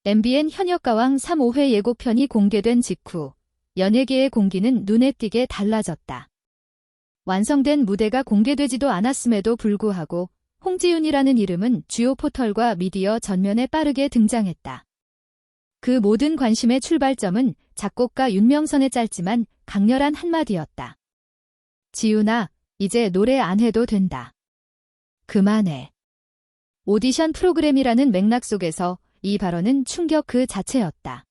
MBN 현역가왕 3-5회 예고편이 공개된 직후 연예계의 공기는 눈에 띄게 달라졌다. 완성된 무대가 공개되지도 않았음에도 불구하고 홍지윤이라는 이름은 주요 포털과 미디어 전면에 빠르게 등장했다. 그 모든 관심의 출발점은 작곡가 윤명선의 짧지만 강렬한 한마디였다. 지윤아, 이제 노래 안 해도 된다. 그만해. 오디션 프로그램이라는 맥락 속에서 이 발언은 충격 그 자체였다.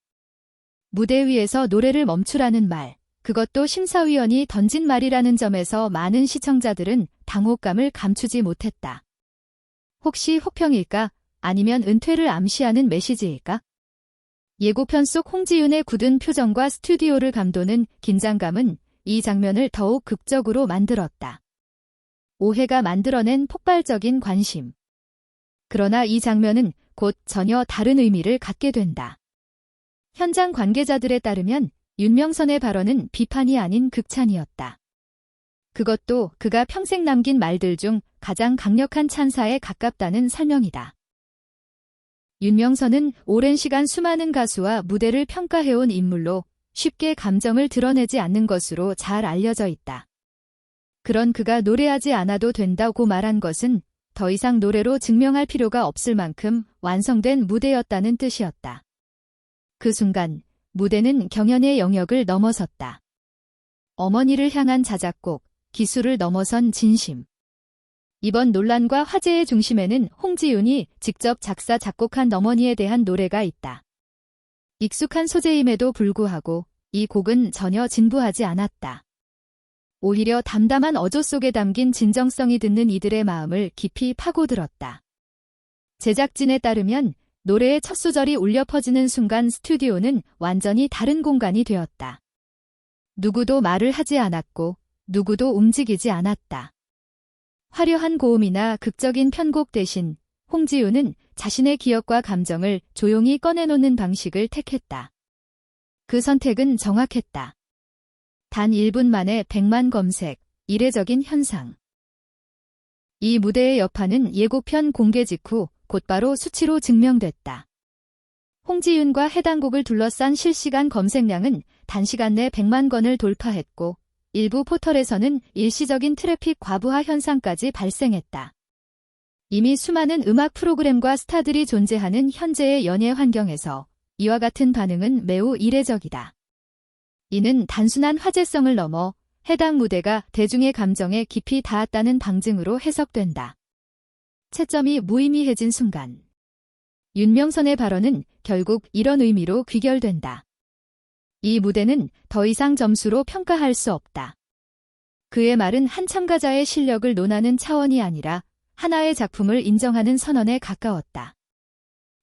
무대 위에서 노래를 멈추라는 말, 그것도 심사위원이 던진 말이라는 점에서 많은 시청자들은 당혹감을 감추지 못했다. 혹시 혹평일까? 아니면 은퇴를 암시하는 메시지일까? 예고편 속 홍지윤의 굳은 표정과 스튜디오를 감도는 긴장감은 이 장면을 더욱 극적으로 만들었다. 오해가 만들어낸 폭발적인 관심. 그러나 이 장면은 곧 전혀 다른 의미를 갖게 된다. 현장 관계자들에 따르면 윤명선의 발언은 비판이 아닌 극찬이었다. 그것도 그가 평생 남긴 말들 중 가장 강력한 찬사에 가깝다는 설명이다. 윤명선은 오랜 시간 수많은 가수와 무대를 평가해온 인물로 쉽게 감정을 드러내지 않는 것으로 잘 알려져 있다. 그런 그가 노래하지 않아도 된다고 말한 것은 더 이상 노래로 증명할 필요가 없을 만큼 완성된 무대였다는 뜻이었다. 그 순간 무대는 경연의 영역을 넘어섰다. 어머니를 향한 자작곡, 기술을 넘어선 진심. 이번 논란과 화제의 중심에는 홍지윤이 직접 작사 작곡한 어머니에 대한 노래가 있다. 익숙한 소재임에도 불구하고 이 곡은 전혀 진부하지 않았다. 오히려 담담한 어조 속에 담긴 진정성이 듣는 이들의 마음을 깊이 파고들었다. 제작진에 따르면 노래의 첫 소절이 울려 퍼지는 순간 스튜디오는 완전히 다른 공간이 되었다. 누구도 말을 하지 않았고 누구도 움직이지 않았다. 화려한 고음이나 극적인 편곡 대신 홍지윤은 자신의 기억과 감정을 조용히 꺼내놓는 방식을 택했다. 그 선택은 정확했다. 단 1분 만에 100만 검색, 이례적인 현상. 이 무대의 여파는 예고편 공개 직후 곧바로 수치로 증명됐다. 홍지윤과 해당 곡을 둘러싼 실시간 검색량은 단시간 내 100만 건을 돌파했고 일부 포털에서는 일시적인 트래픽 과부하 현상까지 발생했다. 이미 수많은 음악 프로그램과 스타들이 존재하는 현재의 연예 환경에서 이와 같은 반응은 매우 이례적이다. 이는 단순한 화제성을 넘어 해당 무대가 대중의 감정에 깊이 닿았다는 방증으로 해석된다. 채점이 무의미해진 순간. 윤명선의 발언은 결국 이런 의미로 귀결된다. 이 무대는 더 이상 점수로 평가할 수 없다. 그의 말은 한 참가자의 실력을 논하는 차원이 아니라 하나의 작품을 인정하는 선언에 가까웠다.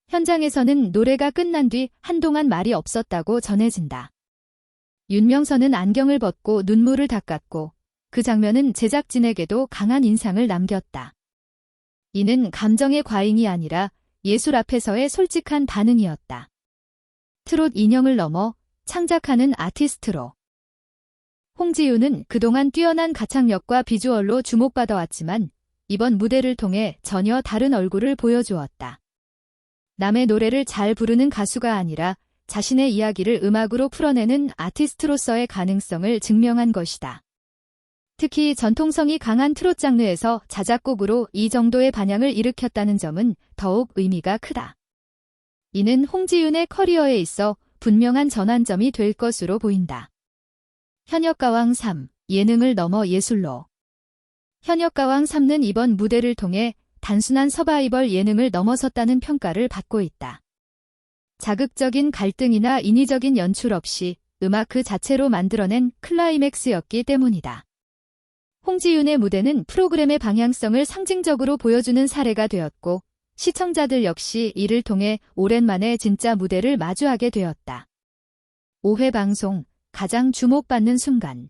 현장에서는 노래가 끝난 뒤 한동안 말이 없었다고 전해진다. 윤명선은 안경을 벗고 눈물을 닦았고 그 장면은 제작진에게도 강한 인상을 남겼다. 이는 감정의 과잉이 아니라 예술 앞에서의 솔직한 반응이었다. 트롯 인형을 넘어 창작하는 아티스트로. 홍지윤은 그동안 뛰어난 가창력과 비주얼로 주목받아왔지만 이번 무대를 통해 전혀 다른 얼굴을 보여주었다. 남의 노래를 잘 부르는 가수가 아니라 자신의 이야기를 음악으로 풀어내는 아티스트로서의 가능성을 증명한 것이다. 특히 전통성이 강한 트롯 장르에서 자작곡으로 이 정도의 반향을 일으켰다는 점은 더욱 의미가 크다. 이는 홍지윤의 커리어에 있어 분명한 전환점이 될 것으로 보인다. 현역가왕 3, 예능을 넘어 예술로. 현역가왕 3는 이번 무대를 통해 단순한 서바이벌 예능을 넘어섰다는 평가를 받고 있다. 자극적인 갈등이나 인위적인 연출 없이 음악 그 자체로 만들어낸 클라이맥스였기 때문이다. 홍지윤의 무대는 프로그램의 방향성을 상징적으로 보여주는 사례가 되었고 시청자들 역시 이를 통해 오랜만에 진짜 무대를 마주하게 되었다. 5회 방송, 가장 주목받는 순간.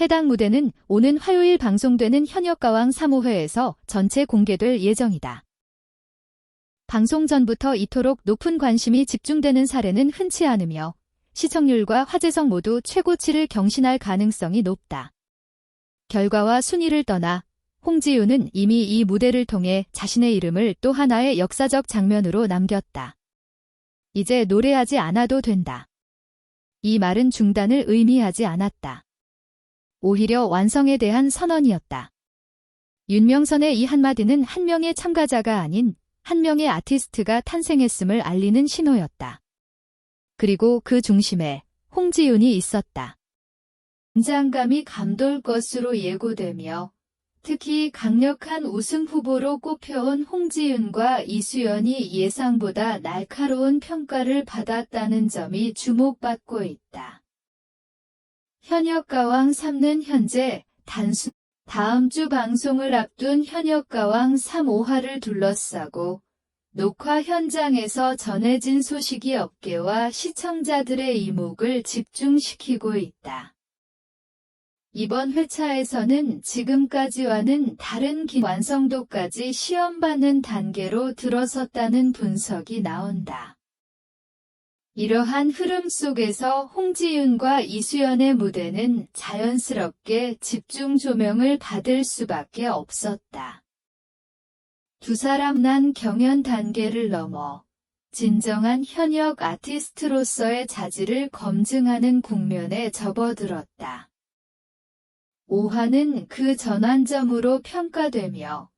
해당 무대는 오는 화요일 방송되는 현역가왕 3-5회에서 전체 공개될 예정이다. 방송 전부터 이토록 높은 관심이 집중되는 사례는 흔치 않으며 시청률과 화제성 모두 최고치를 경신할 가능성이 높다. 결과와 순위를 떠나 홍지윤은 이미 이 무대를 통해 자신의 이름을 또 하나의 역사적 장면으로 남겼다. 이제 노래하지 않아도 된다. 이 말은 중단을 의미하지 않았다. 오히려 완성에 대한 선언이었다. 윤명선의 이 한마디는 한 명의 참가자가 아닌 한 명의 아티스트가 탄생했음을 알리는 신호였다. 그리고 그 중심에 홍지윤이 있었다. 긴장감이 감돌 것으로 예고되며 특히 강력한 우승 후보로 꼽혀온 홍지윤과 이수연이 예상보다 날카로운 평가를 받았다는 점이 주목받고 있다. 현역가왕 3는 현재 다음 주 방송을 앞둔 현역가왕 3, 5화를 둘러싸고 녹화 현장에서 전해진 소식이 업계와 시청자들의 이목을 집중시키고 있다. 이번 회차에서는 지금까지와는 다른 완성도까지 시험받는 단계로 들어섰다는 분석이 나온다. 이러한 흐름 속에서 홍지윤과 이수연의 무대는 자연스럽게 집중 조명을 받을 수밖에 없었다. 두 사람 난 경연 단계를 넘어 진정한 현역 아티스트로서의 자질을 검증하는 국면에 접어들었다. 5화는 그 전환점으로 평가되며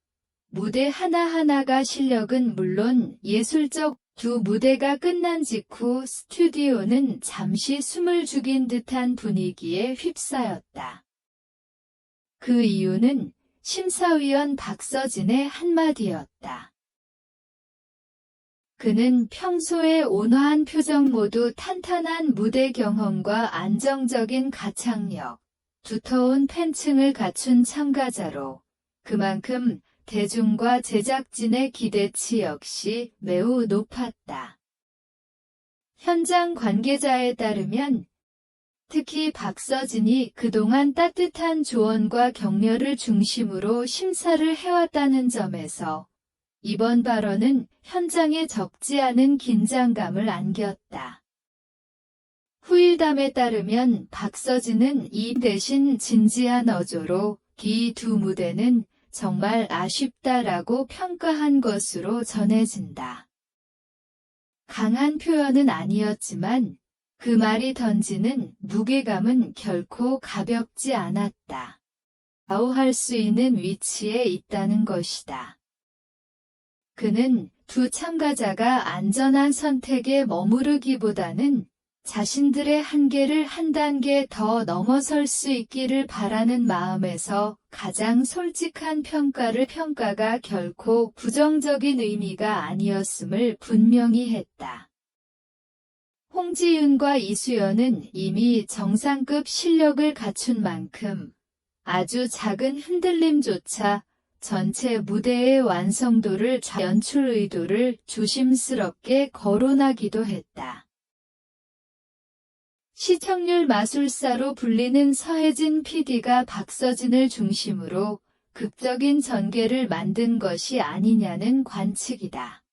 무대 하나하나가 실력은 물론 예술적 두 무대가 끝난 직후 스튜디오는 잠시 숨을 죽인 듯한 분위기에 휩싸였다. 그 이유는 심사위원 박서진의 한마디였다. 그는 평소의 온화한 표정 모두 탄탄한 무대 경험과 안정적인 가창력, 두터운 팬층을 갖춘 참가자로 그만큼 대중과 제작진의 기대치 역시 매우 높았다. 현장 관계자에 따르면 특히 박서진이 그동안 따뜻한 조언과 격려를 중심으로 심사를 해왔다는 점에서 이번 발언은 현장에 적지 않은 긴장감을 안겼다. 후일담에 따르면 박서진은 이 대신 진지한 어조로 이 두 무대는 정말 아쉽다라고 평가한 것으로 전해진다. 강한 표현은 아니었지만 그 말이 던지는 무게감은 결코 가볍지 않았다. 좌우할 수 있는 위치에 있다는 것이다. 그는 두 참가자가 안전한 선택에 머무르기보다는 자신들의 한계를 한 단계 더 넘어설 수 있기를 바라는 마음에서 가장 솔직한 평가가 결코 부정적인 의미가 아니었음을 분명히 했다. 홍지윤과 이수연은 이미 정상급 실력을 갖춘 만큼 아주 작은 흔들림조차 전체 무대의 완성도를 연출 의도를 조심스럽게 거론하기도 했다. 시청률 마술사로 불리는 서혜진 PD가 박서진을 중심으로 극적인 전개를 만든 것이 아니냐는 관측이다.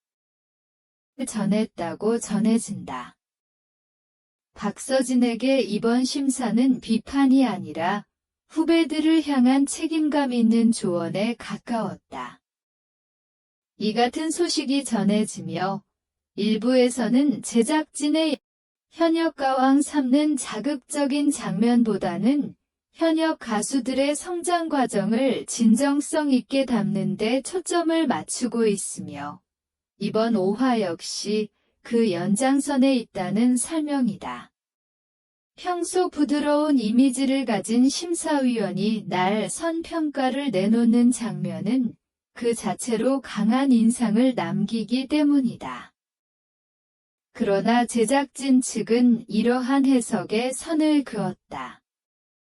전했다고 전해진다. 박서진에게 이번 심사는 비판이 아니라 후배들을 향한 책임감 있는 조언에 가까웠다. 이 같은 소식이 전해지며 일부에서는 제작진의 현역가왕 3는 자극적인 장면보다는 현역 가수들의 성장 과정을 진정성 있게 담는 데 초점을 맞추고 있으며 이번 5화 역시 그 연장선에 있다는 설명이다. 평소 부드러운 이미지를 가진 심사위원이 날 선평가를 내놓는 장면은 그 자체로 강한 인상을 남기기 때문이다. 그러나 제작진 측은 이러한 해석에 선을 그었다.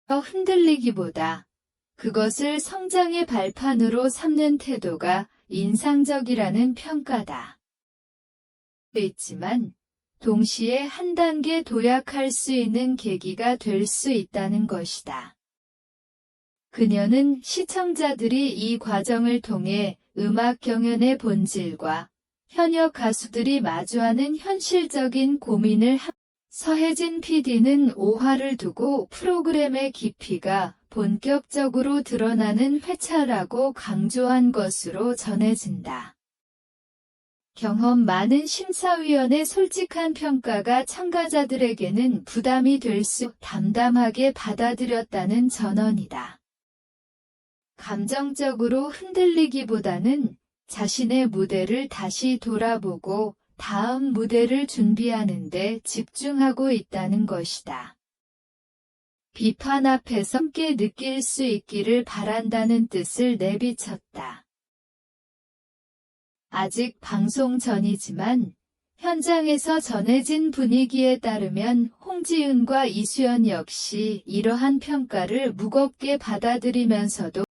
더 흔들리기보다 그것을 성장의 발판으로 삼는 태도가 인상적이라는 평가다. 있지만 동시에 한 단계 도약할 수 있는 계기가 될 수 있다는 것이다. 그녀는 시청자들이 이 과정을 통해 음악 경연의 본질과 현역 가수들이 마주하는 현실적인 고민을 서혜진 PD는 5화를 두고 프로그램의 깊이가 본격적으로 드러나는 회차라고 강조한 것으로 전해진다. 경험 많은 심사위원의 솔직한 평가가 참가자들에게는 부담이 될 수 담담하게 받아들였다는 전언이다. 감정적으로 흔들리기보다는 자신의 무대를 다시 돌아보고 다음 무대를 준비하는 데 집중하고 있다는 것이다. 비판 앞에서 함께 느낄 수 있기를 바란다는 뜻을 내비쳤다. 아직 방송 전이지만 현장에서 전해진 분위기에 따르면 홍지윤과 이수연 역시 이러한 평가를 무겁게 받아들이면서도